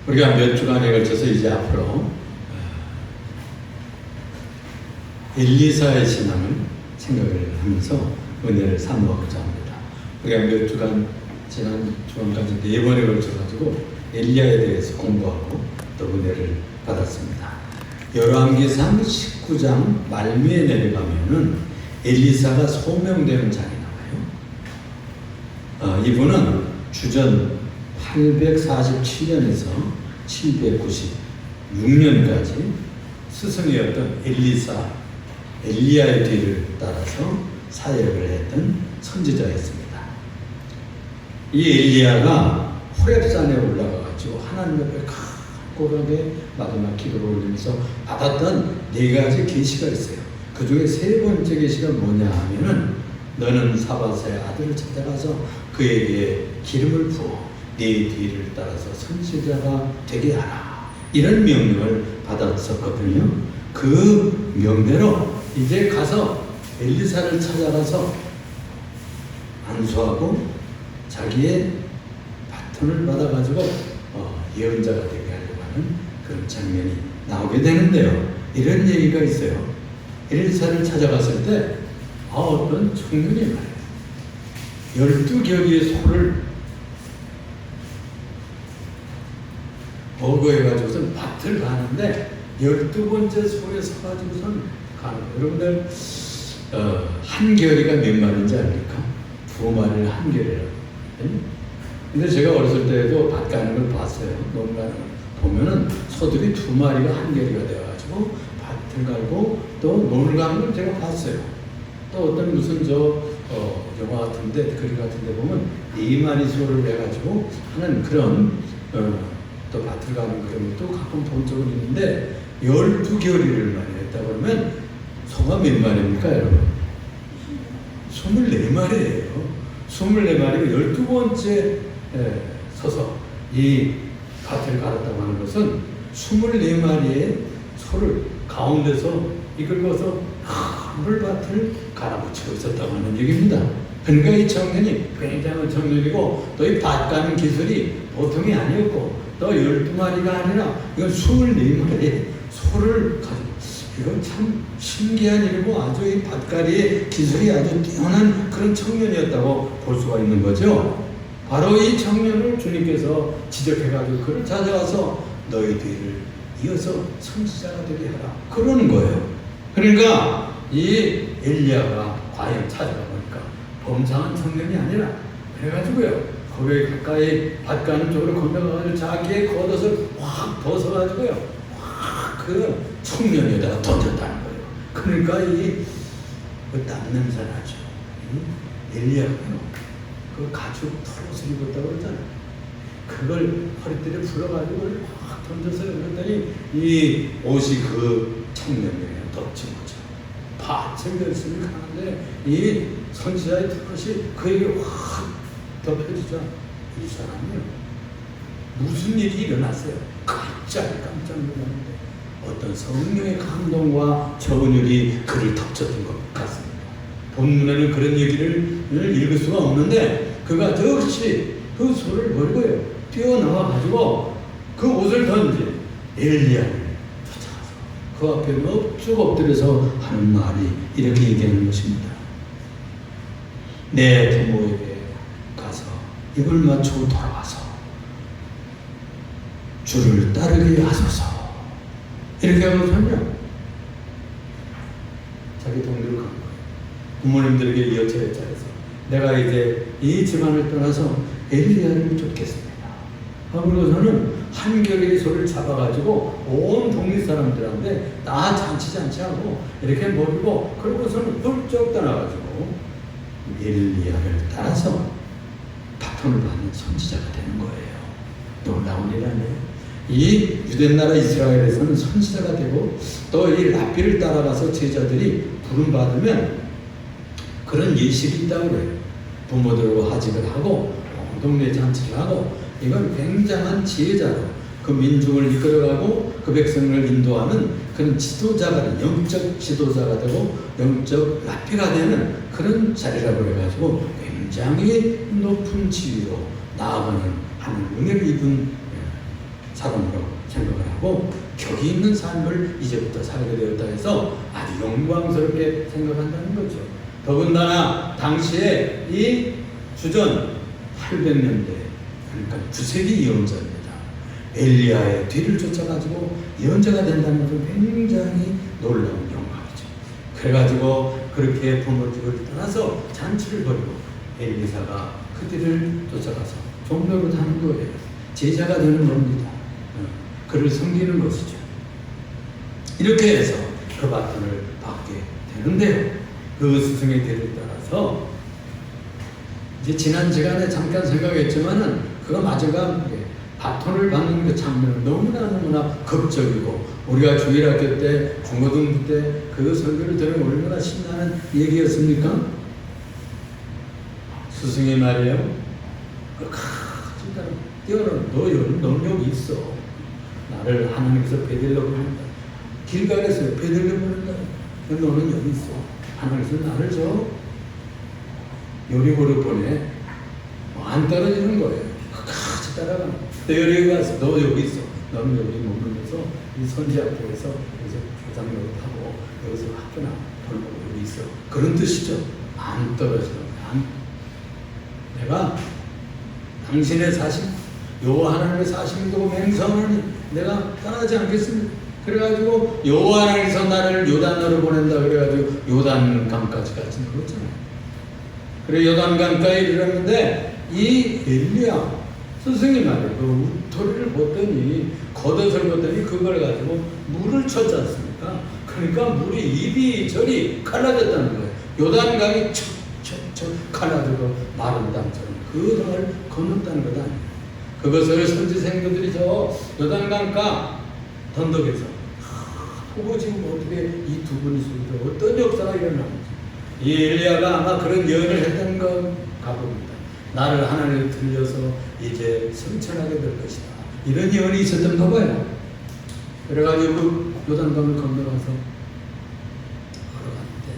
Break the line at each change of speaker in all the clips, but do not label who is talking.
우리가 몇 주간에 걸쳐서 이제 앞으로 엘리사의 신앙을 생각을 하면서 은혜를 삼아보고자 합니다. 우리가 몇 주간, 지난 주간까지 4번에 걸쳐가지고 엘리야에 대해서 공부하고 또 은혜를 받았습니다. 열왕기상 19장 말미에 내려가면은 엘리사가 소명되는 장이 나와요. 이분은 주전 847년에서 796년까지 스승이었던 엘리야의 뒤를 따라서 사역을 했던 선지자였습니다. 이 엘리야가 호렙산에 올라가가지고 하나님 앞에 간곡하게 마지막 기도를 올리면서 받았던 4가지 계시가 있어요. 그 중에 3번째 계시가 뭐냐 하면은 너는 사밧의 아들을 찾아가서 그에게 기름을 부어 네 뒤를 따라서 선지자가 되게 하라, 이런 명령을 받았었거든요. 그 명대로 이제 가서 엘리사를 찾아가서 안수하고 자기의 바톤을 받아가지고 예언자가 되게 하려고 하는 그런 장면이 나오게 되는데요. 이런 얘기가 있어요. 엘리사를 찾아갔을 때 어떤 청년이 말이에요. 12겹의 소를 버거해가지고선 밭을 가는데 12번째 소에 서가지고선 가는 거예요. 여러분들 한 결이가 몇 마리인지 압니까? 2마리를 한 결이라고. 근데 제가 어렸을 때에도 밭 가는 걸 봤어요. 농 가는 걸 보면은 소들이 2마리가 한 결이가 되어가지고 밭을 갈고 또 논을 가는 걸 제가 봤어요. 또 어떤 무슨 영화 같은데, 그림 같은데 보면 4마리 소를 해가지고 하는 그런 또 밭을 가는 그런 것도 가끔 본 적은 있는데 12결의를 했다 그러면 소가 몇 마리입니까, 여러분? 24마리예요. 24마리가 12번째 서서 이 밭을 갈았다고 하는 것은 24마리의 소를 가운데서 이끌고서 큰 물밭을 갈아붙이고 있었다고 하는 얘기입니다. 그러니까 이 청년이 굉장한 청년이고 또 이 밭 가는 기술이 보통이 아니었고 또 12마리가 아니라 이건 24마리의 소를 가지고, 이건 참 신기한 일이고 아주 이 밭갈이의 기술이 아주 뛰어난 그런 청년이었다고 볼 수가 있는 거죠. 바로 이 청년을 주님께서 지적해가지고 그를 찾아가서 너희 뒤를 이어서 선지자가 되게 하라, 그러는 거예요. 그러니까 이 엘리야가 과연 찾아가 보니까 범상한 청년이 아니라 그래가지고요, 거기 가까이 밭 가는 쪽으로 건너가가지고 자기의 겉옷을 확 벗어가지고요, 확 그 청년에다가 던졌다는 거예요. 그러니까 그 땀 냄새 나죠. 엘리야가 그 가죽 털옷을 입었다고 그러잖아요. 그걸 허리띠를 풀어가지고 확 던져서 그랬더니 이 옷이 그 청년에게 덮친 거죠. 밭을 열심히 가는데 이 선지자의 털옷이 그에게 확 덮여지죠. 이 사람이요, 무슨 일이 일어났어요? 깜짝 놀랐는데 어떤 성령의 감동과 저은율이 그를 덮쳤던 것 같습니다. 본문에는 그런 얘기를 읽을 수가 없는데 그가 즉시 그 소를 버리고요, 뛰어나와가지고 그 옷을 던진 엘리야를 쫓아가서 그 앞에 넙죽 엎드려서 하는 말이 이렇게 얘기하는 것입니다. 내 부모에게 가서 입을 맞추고 돌아와서 주를 따르게 하소서, 이렇게 하거든요. 자기 동료를 간 거예요. 부모님들에게 이어져야 잘해서 내가 이제 이 집안을 떠나서 엘리야를 쫓겠습니다. 그러고서는 한결의 소를 잡아가지고 온 동네 사람들한테 다 잔치하고 이렇게 모이고, 그러고서는 훌쩍 떠나가지고 엘리야를 따라서 바톤을 받는 선지자가 되는 거예요. 놀라운 일 아니에요? 이 유대나라 이스라엘에서는 선지자가 되고 또 이 랍비를 따라가서 제자들이 부름받으면 그런 예식이 있다고 그래요. 부모들과 하직을 하고 동네 잔치를 하고, 이건 굉장한 지혜자로 그 민중을 이끌어가고 그 백성을 인도하는 그런 지도자가 되는, 영적 지도자가 되고 영적 랍비가 되는 그런 자리라고 해가지고 굉장히 높은 지위로 나아가는 하는 은혜를 입은 사람으로 생각을 하고 격이 있는 삶을 이제부터 살게 되었다 해서 아주 영광스럽게 생각한다는 거죠. 더군다나 당시에 이 주전 800년대 그러니까 9세기 예언자입니다. 엘리야의 뒤를 쫓아가지고 예언자가 된다는 것은 굉장히 놀라운 영광이죠. 그래가지고 그렇게 부모집을 떠나서 잔치를 벌이고 엘리사가 그 뒤를 쫓아가서 종로로 타는 거예요. 제자가 되는 겁니다. 그를 섬기는 것이죠. 이렇게 해서 그 바톤을 받게 되는데요. 그 스승의 뒤를 따라서 이제 지난 시간에 잠깐 생각했지만은 그거 마저가 바톤을 받는 그 장면은 너무나 극적이고 우리가 주일학교 때 중고등부 때 그 설교를 들으면 얼마나 신나는 얘기였습니까? 스승이 말이에요. 진짜 뛰어난 너 여기 있어. 나를 하나님께서 베들려고 한다. 길가에서 베들려고 한다. 너는 여기 있어. 하나님께서 나를 여리고로 보내. 안 떨어지는 거예요. 같이 따라가는 거예요. 여리 가서 너 여기 있어. 너는 여기 머물면서 이 선지 앞에서 여기서 교장 노릇하고 여기서 학교나 돌보고 여기 있어. 그런 뜻이죠. 안 떨어지는 거야. 내가 당신의 사심, 여호와 하나님의 사심도 맹성을 내가 떠나지 않겠습니다. 그래가지고 여호와 하나님께서 나를 요단으로 보낸다 그래가지고 요단강까지 갔지 그렇잖아요. 그래 요단강가에 이르렀는데 이 엘리야 스승이 말이에요. 그 우토리를 보더니 겉옷을 보더니 그걸 가지고 물을 쳤지 않습니까? 그러니까 물이 입이 저리 갈라졌다는 거예요. 요단강이 척척척 갈라져도 마른 땅처럼 그 강을 건넜다는 것 아니에요. 그것을 선지생들이 저 요단강가 던덕에서 보고 지금 어떻게 이 두 분이 있으면 어떤 역사가 일어나는지 이 엘리야가 아마 그런 예언을 했다는 건 가봅니다. 나를 하나님께 들려서 이제 성천하게 될 것이다. 이런 예언이 있었던가 봐요. 그래가지고 그 요단강을 건너가서 걸어갔는데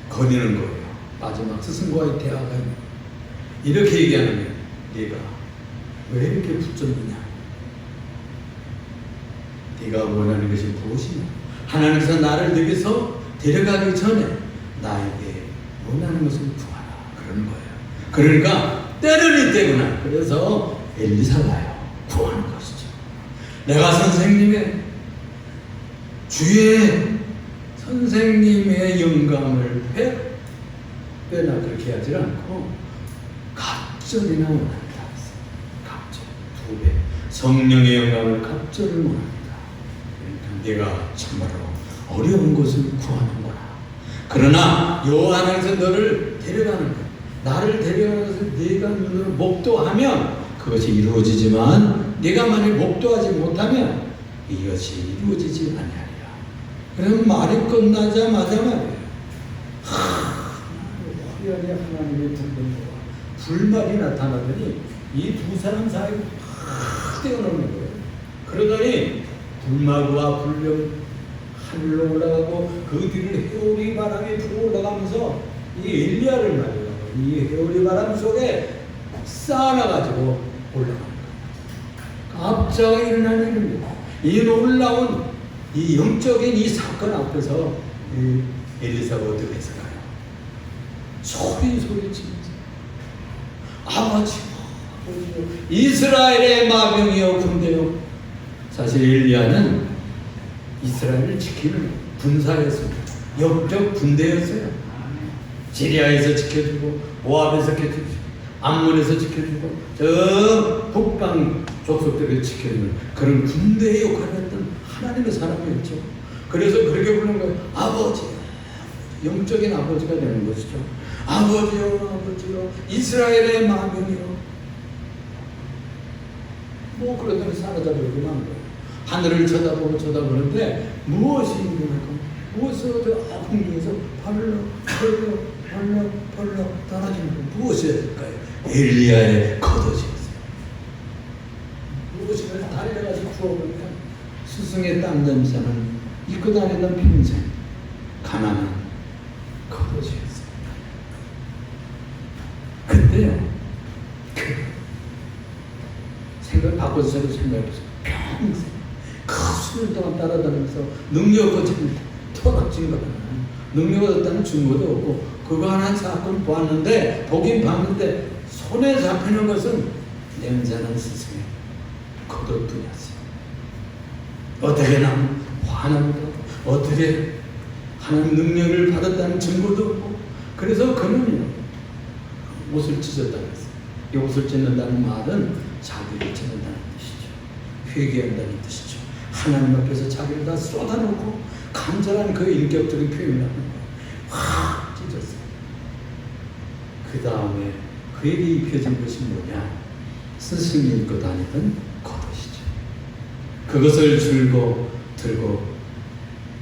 거니는 거예요. 마지막 스승과의 대화가 있는 거예요. 이렇게 얘기하는 거예요. 네가 왜 이렇게 붙잡느냐? 네가 원하는 것이 무엇이냐? 하나님께서 나를 여기서 데려가기 전에 나에게 원하는 것을 구하라. 그런 거예요. 그러니까 때를 이때구나. 그래서 엘리사가요. 구하는 것이죠. 내가 선생님의 주의 선생님의 영광을 빼나 그렇게 하지 않고 갑절이나 원한다. 갑절 2배. 성령의 영광을 갑절을 원합니다. 그러니까 내가 정말로 어려운 것을 구하는구나. 그러나 여호와 하나님께서 너를 데려가는 것, 나를 데려가는 것을 네가 눈으로 목도하면 그것이 이루어지지만 네가 만약 목도하지 못하면 이것이 이루어지지 아니하리라. 그럼 말이 끝나자마자 말이에요. 화려하게 하나님의 분별과 불만이 나타나더니 이 두 사람 사이에 확 뛰어넘는 거예요. 그러더니 불마구와 불병 하늘로 올라가고 그 뒤를 해오리 바람이 불어 올라가면서 이 엘리야를 말이에요. 이 해오리 바람 속에 쌓아놔가지고 올라가는 거예요. 갑자기 일어나는 일입니다. 이 놀라운 이 영적인 이 사건 앞에서 이 엘리사가 어떻게 했을까요? 소리치면서 아버지 이스라엘의 마병이여 군대요. 사실 엘리야는 이스라엘을 지키는 군사였습니다. 영적 군대였어요. 시리아에서 지켜주고 모압에서 지켜주고 암몬에서 지켜주고 저 북방 족속들을 지켜주는 그런 군대의 역할을 했던 하나님의 사람이었죠. 그래서 그렇게 부르는 거예요. 아버지, 영적인 아버지가 되는 것이죠. 아버지요 이스라엘의 마병이요. 뭐 그러더니 사라져버리고 만 거예요. 하늘을 쳐다보는데 무엇이 일어날까? 무엇을 공중에서 벌럭 떨어지는 거 무엇이었을까요? 엘리야의 겉옷이었어요. 무엇을 달려가서 구워보니까 스승의 땀 냄새는 입고 다니던 평생 가난한 겉옷이었어요. 그때요. 생각 바꿔서 생각해보세요. 평생 그 수년 동안 따라다니면서 능력 거친 토락진 거다. 능력 얻었다는 증거도 없고 그거 한 사건 보았는데 보긴 봤는데 손에 잡히는 것은 냄새나는 스승의 겉옷뿐이었어요. 어떻게 나면 화납니다. 어떻게 하나님 능력을 받았다는 증거도 없고 그래서 그는 옷을 찢었다고 했어요. 이 옷을 찢는다는 말은 자기를 찢는다는 뜻이죠. 회개한다는 뜻이죠. 하나님 앞에서 자기를 다 쏟아놓고 간절한 그 인격적인 표현을 하는 거예요. 확 찢었어요. 그 다음에 그에게 입혀진 것이 뭐냐? 스승이 입고 다니던 겉옷이죠. 그것을 들고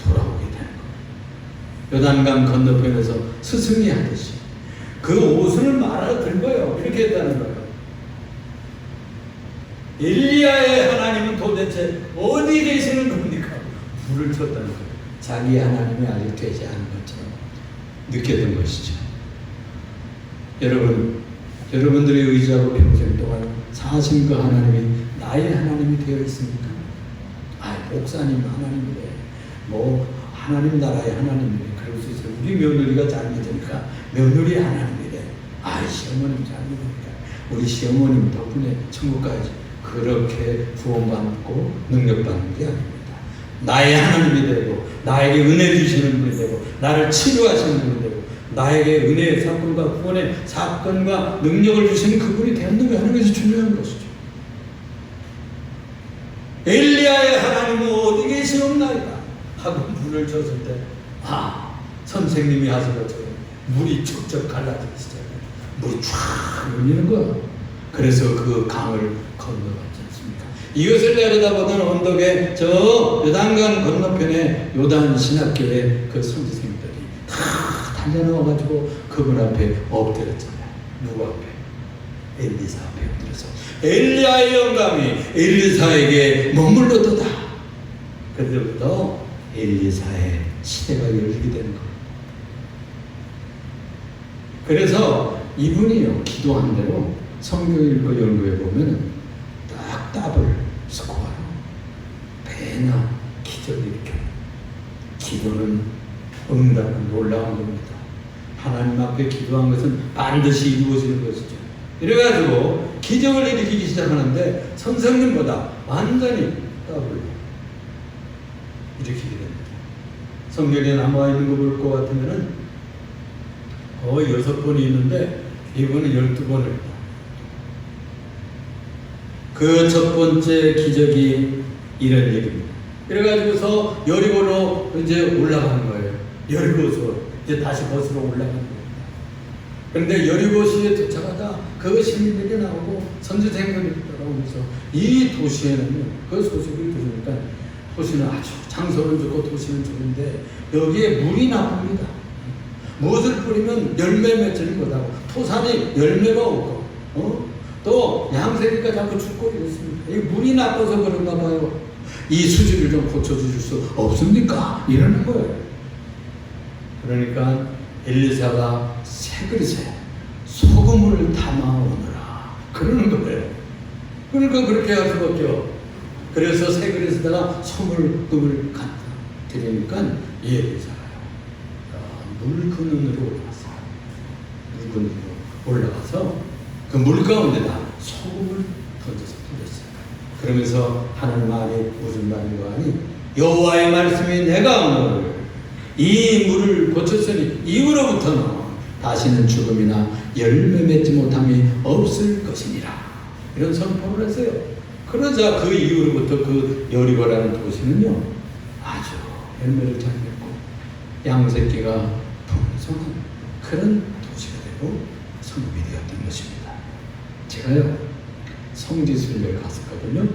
돌아오게 되는 거예요. 요단강 건너편에서 스승이 하듯이 그 옷을 말아 든 거예요. 이렇게 했다는 거예요. 엘리야의 하나님은 도대체 어디 계시는 겁니까? 불을 쳤다는 거예요. 자기 하나님이 아직 되지 않은 것처럼 느꼈던 것이죠. 여러분들의 의지하고 평생 동안 사신 그 하나님이 나의 하나님이 되어 있습니까? 목사님 하나님이래. 하나님 나라의 하나님이래. 그럴 수 있어요. 우리 며느리가 잘 믿으니까 며느리 하나님이래. 시어머님 잘 믿으니까 우리 시어머님 덕분에 천국 가야지. 그렇게 구원받고 능력받는 게 아닙니다. 나의 하나님이 되고 나에게 은혜 주시는 분이 되고 나를 치료하시는 분이 되고 나에게 은혜의 사건과 구원의 사건과 능력을 주시는 그분이 되는 하는 것이 중요한 것이죠. 엘리야의 하나님은 어디 계시옵나이다 하고 물을 줬을 때 선생님이 하신 것처럼 물이 척척 갈라지기 시작해요. 물이 쫙 흘리는 거예요. 그래서 그 강을 건너갔지 않습니까? 이것을 내려다보던 언덕에 저 요단강 건너편에 요단 신학교의 그 선지생들이 다 달려나와가지고 그분 앞에 엎드렸잖아요. 누구 앞에? 엘리사 앞에 엎드려서 엘리야의 영감이 엘리사에게 머물렀도다. 그때부터 엘리사의 시대가 열리게 되는 거예요. 그래서 이분이요 기도한 대로 성경 읽고 연구해 보면 딱 답을 쓰고 와요. 배나 기적을 일으켜요. 기도는 응답은 놀라운 겁니다. 하나님 앞에 기도한 것은 반드시 이루어지는 것이죠. 이래가지고 기적을 일으키기 시작하는데 선생님보다 완전히 답을 일으키게 됩니다. 성경에 남아 있는 거 볼 것 같으면은 거의 6번이 있는데 이번은 12번을 그 첫 번째 기적이 이런 얘기입니다. 그래가지고서 여리고로 이제 올라가는 거예요. 여리고서 이제 다시 버스로 올라가는 겁니다. 그런데 여리고시에 도착하다 그 시민들이 나오고 선지자들이 따라오면서 이 도시에는 그 소식을 들으니까 도시는 아주 장소는 좋고 도시는 좋은데 여기에 물이 나옵니다. 무엇을 뿌리면 열매 맺지는 못하고 토산이 열매가 없고 또 양새니까 자꾸 죽고 이렇습니다. 이 물이 나빠서 그런가 봐요. 이 수지를 좀 고쳐주실 수 없습니까? 이러는 거예요. 그러니까 엘리사가 새 그릇에 소금을 담아오느라 그러는 거예요. 그러니까 그렇게 할 수밖에 없죠. 그래서 새 그릇에다가 소금을 갖다 드리니까 이 엘리사가요 물 근원으로 올라갔어요. 물 근원으로 올라가서 그 물 가운데다 소금을 던져서 뿌렸어요. 그러면서 하나님 말이 무슨 말인가 하니 여호와의 말씀이 내가 오늘 이 물을 고쳤으니 이후로부터는 다시는 죽음이나 열매 맺지 못함이 없을 것이니라. 이런 선포를 했어요. 그러자 그 이후로부터 그 여리고라는 도시는요 아주 열매를 잘 맺고 양새끼가 풍성한 그런 도시가 되고 성읍이 되었던 것입니다. 제가요 성지순례를 갔었거든요.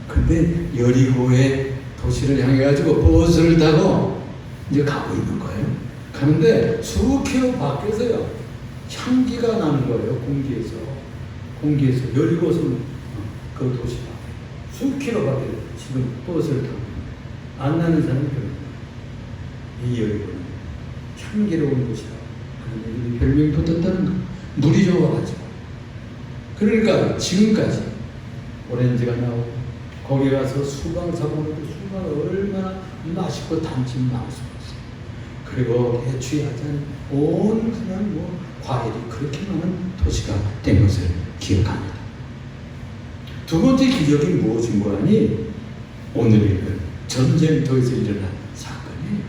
근데 여리고의 도시를 향해 가지고 버스를 타고 이제 가고 있는 거예요. 가는데 수 킬로 밖에서요 향기가 나는 거예요. 공기에서 여리고선 그 도시 밖에 수 킬로 밖에 지금 버스를 타고 안 나는 사람이 별로. 이 여리고는 향기로운 곳이라 하는 별명이 붙었다는 거. 물이 좋아가지고. 그러니까 지금까지 오렌지가 나오고 거기 가서 수강사고도 수강 얼마나 맛있고 단지 맛있었어요. 그리고 해취하지 않은 온 그냥 뭐 과일이 그렇게 많은 도시가 된 것을 기억합니다. 두 번째 기적이 무엇인 거 아니? 오늘 읽은 전쟁터에서 일어난 사건이에요.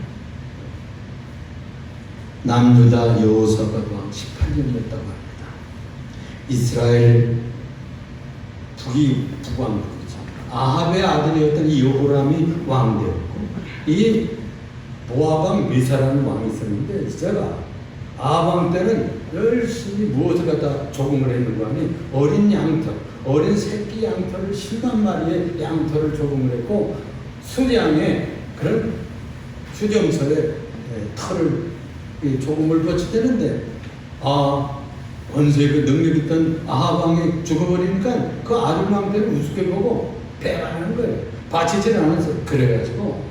남유다 여호사밧 왕 18년이었다고 합니다. 이스라엘 북왕국이죠. 아합의 아들이었던 이 여호람이 왕되었고, 이 모압왕 미사라는 왕이 있었는데, 이자가 아합 왕 때는 열심히 무엇을 갖다 조공을 했는 거 아니? 어린 양털, 어린 새끼 양털을 10만 마리의 양털을 조공을 했고, 수량의 그런 수정서에 털을 조공을 거치대는데, 원수의 그 능력 있던 아합 왕이 죽어버리니까 그 아들 왕들을 우습게 보고 배반하는 거예요. 바치질 않아서. 그래가지고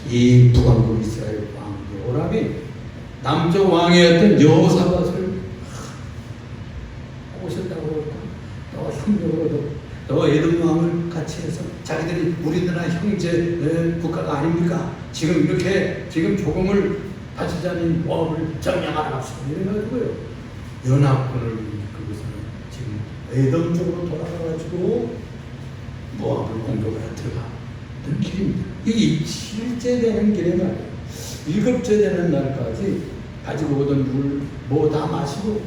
이 북왕국 이스라엘 왕 여호람이 남쪽 왕이었던 여호사밧을 꼬셨다고 그럴까? 또 형적으로도 또 에돔 왕을 같이 해서 자기들이 우리나라 형제 국가가 아닙니까? 지금 이렇게 지금 조공을 바치지 않은 모압을 정량하라 합시다. 이래가지고요. 연합군을 그것은 지금 에돔 쪽으로 돌아가가지고 모압을 공격하러 들어가는 길입니다. 이게 실제 되는 길에 말이에요. 7째 되는 날까지 가지고 오던 물 뭐 다 마시고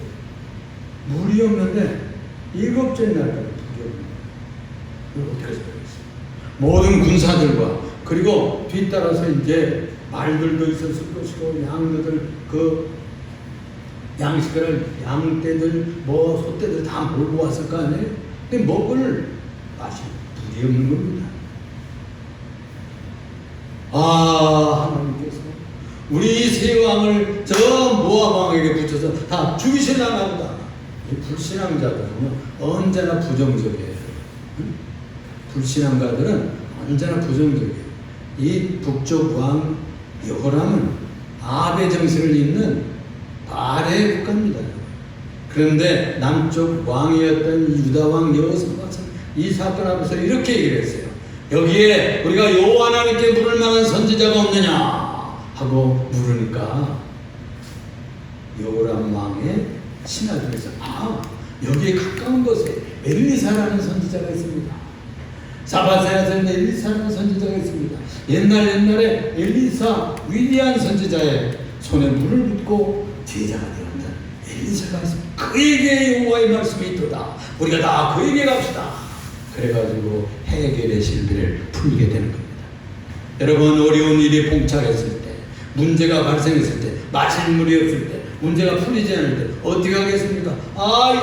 물이 없는데 7째 날까지 물이 없는 거예요. 이걸 어떻게 생각했어요? 모든 군사들과 그리고 뒤따라서 이제 말들도 있었을 것이고 양들 그 양식을 양떼들 뭐 소떼들 다 몰고 왔을 거 아니에요? 근데 먹을 맛이 물이 없는 겁니다. 하나님께서 우리 세 왕을 저 모압 왕에게 붙여서 다 죽이시려나 보다. 이 불신앙자들은 언제나 부정적이에요. 불신앙가들은 언제나 부정적이에요. 이 북쪽 왕 여호람은 아합의 정신을 잇는 바알의 국가입니다. 그런데 남쪽 왕이었던 유다 왕 여호사밧은 이 사건 앞에서 이렇게 얘기를 했어요. 여기에 우리가 여호와 하나님께 물을 만한 선지자가 없느냐 하고 물으니까 여호람 왕의 신하 중에서 여기에 가까운 곳에 엘리사라는 선지자가 있습니다. 사바세에서 엘리사라는 선지자가 있습니다. 옛날에 엘리사 위대한 선지자의 손에 물을 붓고 제자가 되었던 엘리사가 있습니다. 그에게 여호와의 말씀이 있도다. 우리가 다 그에게 갑시다. 그래가지고 해결의 실비를 풀게 되는 겁니다. 여러분, 어려운 일이 봉착했을 때, 문제가 발생했을 때, 마실 물이 없을 때, 문제가 풀리지 않을 때 어떻게 하겠습니까?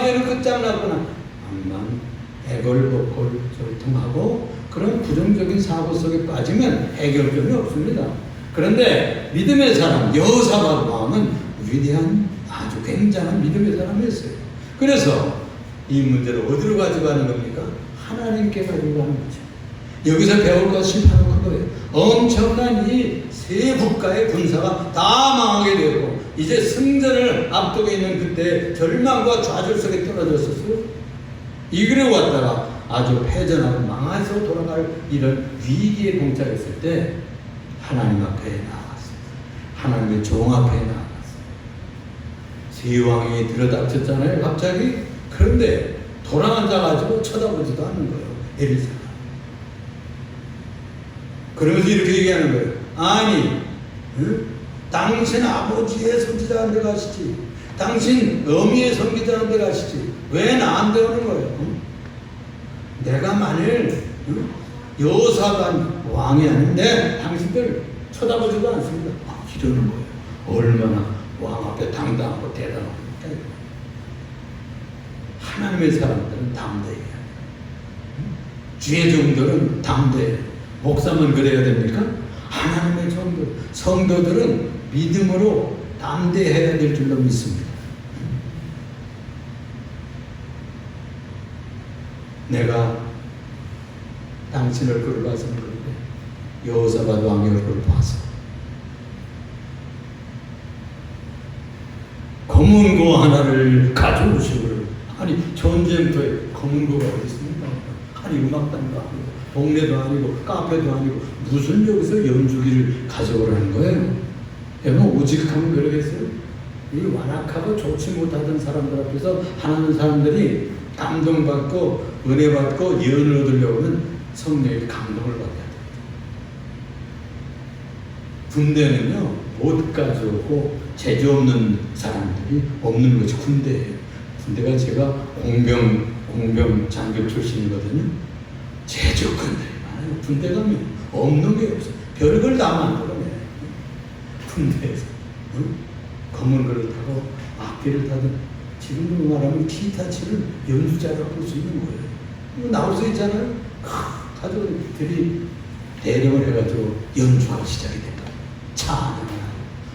이제는 끝장났구나. 암만 애걸복걸 절통하고 그런 부정적인 사고 속에 빠지면 해결점이 없습니다. 그런데 믿음의 사람 여호사밧 왕은 위대한 아주 굉장한 믿음의 사람이었어요. 그래서 이 문제를 어디로 가져가는 겁니까? 하나님께 가져가는 거죠. 여기서 배울 것이 바로 그거예요. 엄청난 이 세 국가의 군사가 다 망하게 되었고 이제 승전을 앞두고 있는 그때 절망과 좌절 속에 떨어졌었어요. 이 길에 왔다가 아주 패전하고 망해서 돌아갈 이런 위기에 봉착했을 때 하나님 앞에 나아갔어요. 하나님의 종 앞에 나아갔어요. 세 왕이 들여닥쳤잖아요, 갑자기. 그런데 돌아앉아가지고 쳐다보지도 않는 거예요, 엘리사가. 그러면서 이렇게 얘기하는 거예요. 당신 아버지의 선지자한테 가시지. 당신 어미의 선지자한테 가시지. 왜 나한테 오는 거예요? 내가 만일 여호사밧 왕이 아닌데 당신들 쳐다보지도 않습니다. 이러는 거예요. 얼마나 왕 앞에 당당하고 대단하고. 하나님의 사람들은 담대해요. 주의 종들은 담대해요. 목사만 그래야 됩니까? 하나님의 종들, 성도들은 믿음으로 담대해야 될 줄로 믿습니다. 내가 당신 얼굴을 봐서 그런데 여호사밧 왕의 얼굴을 봐서 검은고 하나를 가져오시기를. 아니 전쟁터에 검은고가 어디 있습니까? 아니 음악단도 아니고 동네도 아니고 카페도 아니고 무슨 여기서 연주기를 가져오라는 거예요? 여러분 오직하면 그러겠어요? 이 완악하고 좋지 못하던 사람들 앞에서 하나님 사람들이 감동받고 은혜받고 예언을 얻으려고는 성령의 감동을 받아야 돼요. 군대는요 못 가져오고 재주 없는 사람들이 없는 것이 군대예요. 군대가 제가 공병 장교 출신이거든요. 재주 군들이 많아요. 군대 가면 없는 게 없어요. 별걸 다 만들어내. 군대에서 검은 그릇하고 악기를 타든 지금으로 말하면 기타 치는 연주자라고 볼 수 있는 거예요. 이거 나올 수 있잖아요. 가족들이 대령을 해가지고 연주가 시작이 됩니다. 찬양을 하고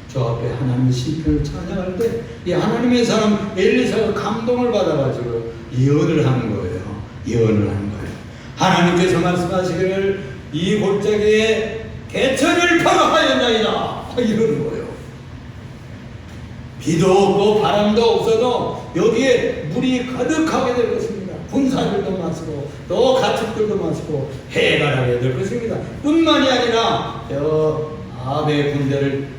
저 앞에 하나님의 시편을 찬양할 때 이 하나님의 사람 엘리사가 감동을 받아가지고 예언을 하는 거예요. 예언을 하는 거예요. 하나님께서 말씀하시기를 이 골짜기에 개천을 파하였나이다 이러는 거예요. 비도 없고 바람도 없어도 여기에 물이 가득하게 될 것입니다. 군사들도 마시고 또 가축들도 마시고 해발하게 될 것입니다. 뿐만이 아니라 저 아베 군대를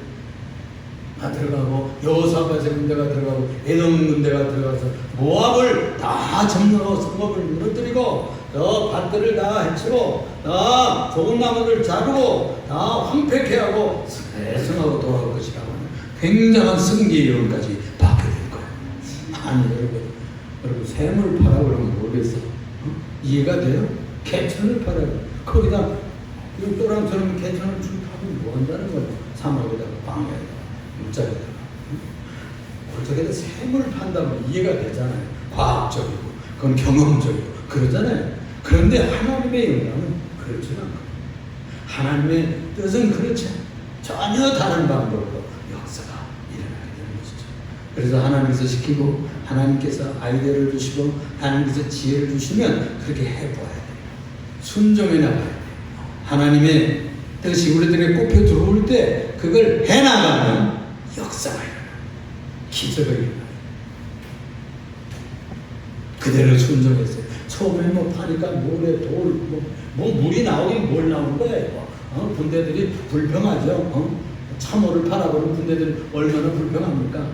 들어가고 여호사밧의 군대가 들어가고 에돔 군대가 들어가서 모압을 다 점령하고 성읍을 무너뜨리고 저 밭들을 다 해치고 다 좋은 나무를 자르고 다 황폐케 하고 승하고 돌아올 것이라고 하는 굉장한 승리의 예언까지 받게 될 거예요. 아니 여러분 샘을 팔아 그러면 모르겠어. 이해가 돼요? 개천을 팔아요. 거기다 또랑처럼 개천을 쭉 하면 뭐 한다는 거예요. 사막에다가 방에다가 물자에다가 골짜기에다 샘을 판다면 이해가 되잖아요. 과학적이고 그건 경험적이고 그러잖아요. 그런데 하나님의 영광은 그렇지 않아요. 하나님의 뜻은 그렇지 않아요. 전혀 다른 방법으로 역사가 일어나게 되는 것이죠. 그래서 하나님께서 시키고 하나님께서 아이디어를 주시고 하나님께서 지혜를 주시면 그렇게 해보아야 돼요. 순종해 나가야 돼요. 하나님의 뜻이 우리들에게 꼽혀 들어올 때 그걸 해나가면 역사가 일어나요. 기적이 일어나요. 그대로 순종했어요. 처음에 뭐 파니까 모래, 돌, 뭐 물이 나오긴 뭘 나오는 거예요. 군대들이 불평하죠. 참호를 팔아보는 군대들이 얼마나 불평합니까?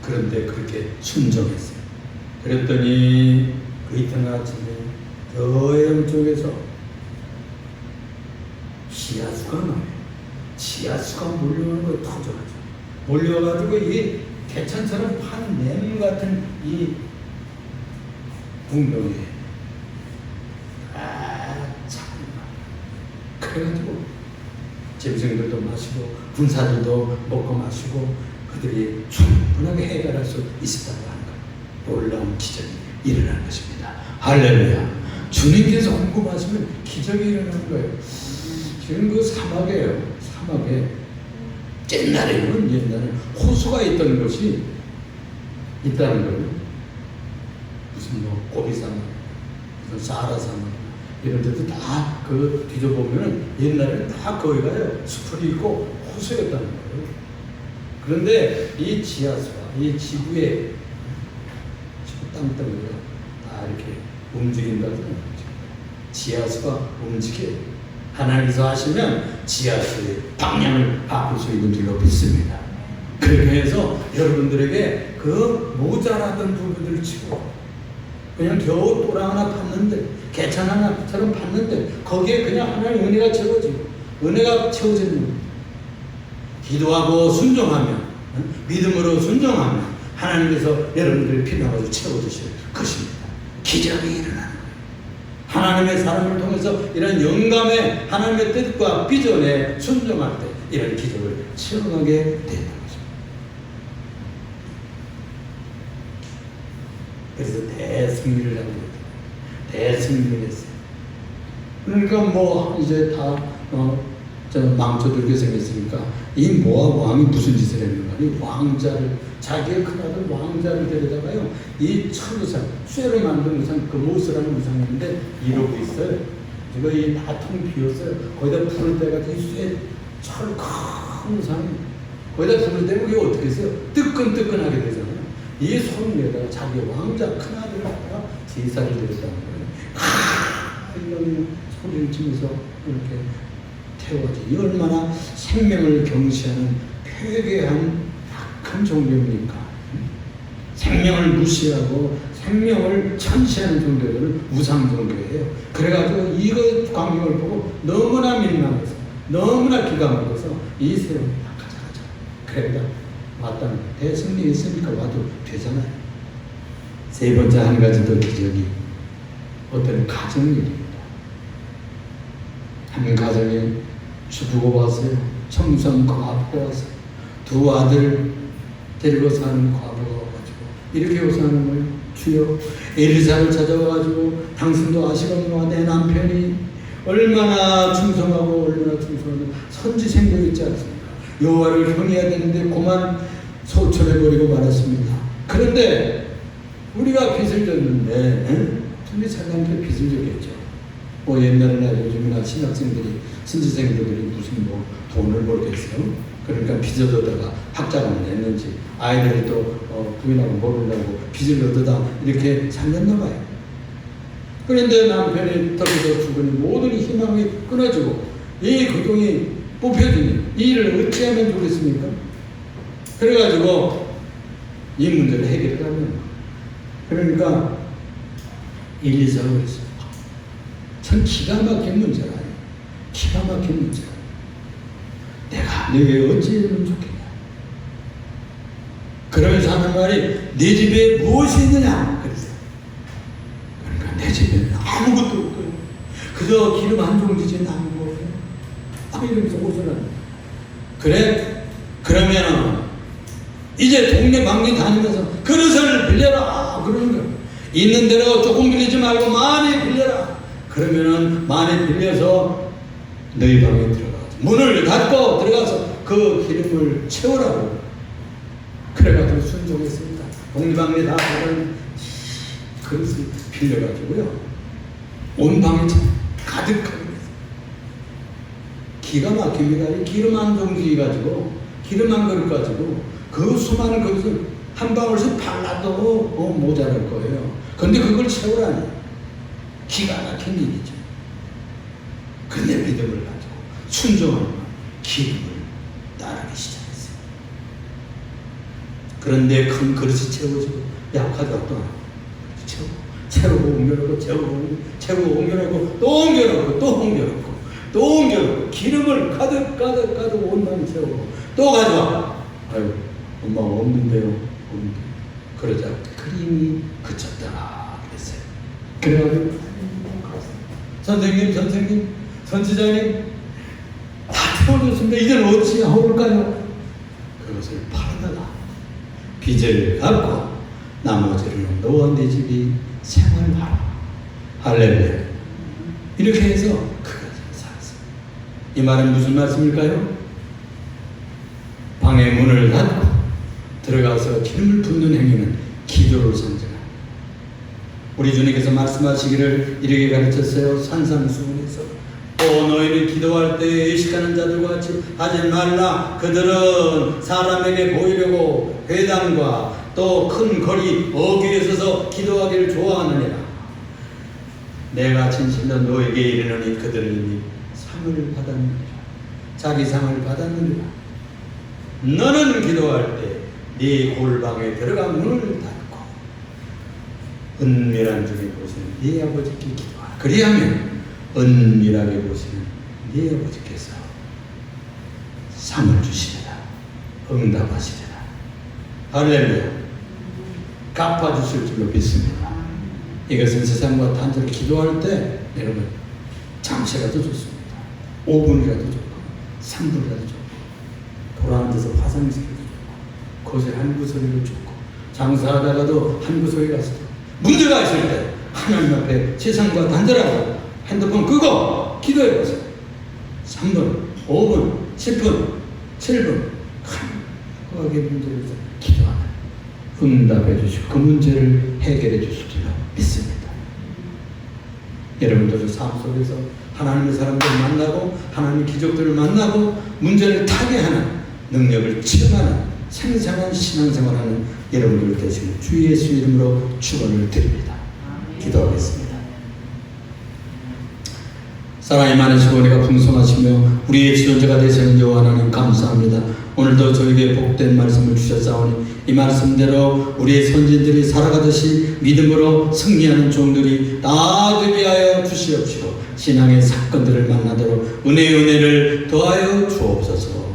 그런데 그렇게 순종했어요. 그랬더니 그 이튿날 아침에 저해영 쪽에서 지하수가 나요. 지하수가 몰려오는 거 터져가지고 몰려가지고 이 개천처럼 판 냄 같은 이 궁명에 참 그래가지고 짐승들도 마시고 군사들도 먹고 마시고 그들이 충분하게 해결할 수 있었다고 하는 거예요. 놀라운 기적이 일어난 것입니다. 할렐루야. 주님께서 궁금하시면 기적이 일어나는 거예요. 지금 그 사막이에요. 사막에 옛날에 호수가 있던 곳이 있다는 거예요. 무슨 뭐 고비사막, 무슨 사하라사막 이런 데도 다 그 뒤져보면은 옛날에는 다 거기가요 숲이 있고 호수였다는 거예요. 그런데 이 지하수가 이 지구 땅덩이가 다 이렇게 움직인다는 거죠. 지하수가 움직여요. 하나님께서 하시면 지하수의 방향을 바꿀 수 있는 줄로 믿습니다. 그렇게 해서 여러분들에게 그 모자라던 부분들을 치고 그냥 겨우 또랑 하나 팠는데 개천 하나처럼 팠는데 거기에 그냥 하나님의 은혜가 채워지고 은혜가 채워지는 겁니다. 기도하고 순종하면 믿음으로 순종하면 하나님께서 여러분들의 필요한 것을 채워주실 것입니다. 기적이 일어나는 거예요. 하나님의 사람을 통해서 이런 영감의 하나님의 뜻과 비전에 순종할 때 이런 기적을 체험하게 되는 거죠. 그래서 대승리를 하고 있다. 대승리를 했어요. 그러니까 뭐 이제 다 망쳐들게 생겼으니까 이 모압 왕이 무슨 짓을 했는가? 이 왕자를 자기의 큰아들 왕자를 데려다가요 이 철우상 쇠로 만든 우상 그 모스라는 우상인데 이러고 있어요. 이거 이 다 텅 비었어요. 거기다 불을 떼가지고 이 철 큰 우상 거기다 불을 떼면 이게 어떻게 했어요? 뜨끈뜨끈하게 되잖아요. 이 손 위에다가 자기 왕자 큰아들을 갖다가 제사를 드렸다는 거예요. 헐렁이는 소리를 지면서 이렇게 태워지. 얼마나 생명을 경시하는 폐괴한 악한 종교입니까? 생명을 무시하고 생명을 천시하는 종교들은 우상 종교예요. 그래가지고 이거 광경을 보고 너무나 민망해서 너무나 기가 막혀서 이 세월을 가자. 그래다 마땅히 대승리 있으니까 와도 되잖아요. 세 번째 한 가지 더 기적이 어떤 가정일입니다. 한 가정에 주부가 왔어요. 청소한 과부가 왔어요. 두 아들 데리고 사는 과부가 와가지고 이렇게 요사하는 거예요. 주여, 엘리사를 찾아와가지고 당신도 아시거니와 내 남편이 얼마나 충성하고 얼마나 충성하는 선지생도 있지 않습니까? 여호와를 경외해야 되는데 그만 소천해버리고 말았습니다. 그런데 우리가 빚을 졌는데 우리 사람한테 빚을 졌겠죠. 뭐 옛날이나 요즘이나 신학생들이 선지생들이 무슨 뭐 돈을 벌겠어요. 그러니까 빚을 얻다가 학자금을 냈는지 아이들이 또 부인하고 모르려고 빚을 얻다 이렇게 살렸나 봐요. 그런데 남편이 떨어져 죽으니 모든 희망이 끊어지고 이 고통이 뽑혀지니 이 일을 어찌하면 좋겠습니까? 그래가지고 이 문제를 해결하면 그러니까 1, 2, 4, 5 그랬어요. 참 기가 막힌 문제라. 기가 막힌 문제라. 내가 너에게 어찌하면 좋겠냐. 그러면서 하는 말이 내 집에 무엇이 있느냐 그랬어요. 그러니까 내 집에는 아무것도 없고 그저 기름 한 종지지 남은 거예요. 이러면서 옷을 하는 그래? 그러면은 이제 동네방네 다니면서 그릇을 빌려라 그러는 거예요. 있는 대로 조금 빌리지 말고 많이 빌려라. 그러면은 많이 빌려서 너희 방에 들어가서 문을 닫고 들어가서 그 기름을 채우라고. 그래가지고 순종했습니다. 동네방네 다 다른 그릇을 빌려가지고요. 온 방에 가득하게 했어요. 기가 막힙니다. 이 기름 한 종지 가지고 기름 한 그릇 가지고 그 수많은 그릇을 한 방울씩 발라도 모자랄 거예요. 그런데 그걸 채우라니 기가 막힌 일이죠. 그런데 믿음을 가지고 순종하는 기름을 따르기 시작했어요. 그런데 큰 그릇이 채워지고 약하다고 또 채우고 옮겨놓고 채우고 옮겨놓고 또 옮겨놓고 또 옮겨놓고 또 옮겨놓고 기름을 가득 온 방에 채우고 또 가져와. 아유 엄마가 없는데요. 없는데. 그러자 그림이 그쳤더라 그랬어요. 그래가지고 선생님 선지자님 다 채워줬습니다. 이제는 어찌 하올까요? 그것을 팔아다가 빚을 갚고 나머지는 너와 내 집이 생활하라. 할렐루야. 이렇게 해서 그것을 살았어요. 이 말은 무슨 말씀일까요? 방의 문을 닫고 들어가서 기름을 붓는 행위는 기도를 상징합니다. 우리 주님께서 말씀하시기를 이렇게 가르쳤어요. 산상수훈에서 또 너희는 기도할 때 의식하는 자들과 같이 하지 말라. 그들은 사람에게 보이려고 회당과 또 큰 거리 어귀에 서서 기도하기를 좋아하느니라. 내가 진실로 너에게 이르노니 그들은 이미 상을 받았느니라. 자기 상을 받았느니라. 너는 기도할 때 네 골방에 들어가 문을 닫고 은밀한 중에 보시는 네 아버지께 기도하라. 그리하면 은밀하게 보시는 네 아버지께서 상을 주시리라. 응답하시리라. 할렐루야. 갚아주실 줄로 믿습니다. 이것은 세상과 단절을 기도할 때 여러분 잠시라도 좋습니다. 5분이라도 좋고 3분이라도 좋고 돌아앉아서 화장실에도 좋고 거실 한 구석에도 좋고 장사하다가도 한 구석에 가서 문제가 있을 때 하나님 앞에 세상과 단절하고 핸드폰 끄고 기도해보세요. 3분, 5분, 10분, 7분 강하게 문제를 기도하라. 응답해 주시고 그 문제를 해결해 주실 줄로 믿습니다. 여러분들의 삶 속에서 하나님의 사람들을 만나고 하나님의 기적들을 만나고 문제를 타개하는 능력을 체험하는 생생한 신앙생활하는 여러분들 되시는 주 예수 이름으로 축원을 드립니다. 기도하겠습니다.
사랑이 많으시고 은혜가 풍성하시며 우리의 지존자가 되시는 여호와 하나님 감사합니다. 오늘도 저에게 복된 말씀을 주셨사오니 이 말씀대로 우리의 선진들이 살아가듯이 믿음으로 승리하는 종들이 다 되게 하여 주시옵시고 신앙의 사건들을 만나도록 은혜를 더하여 주옵소서.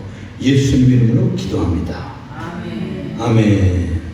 예수님 이름으로 기도합니다.
아멘.
아멘.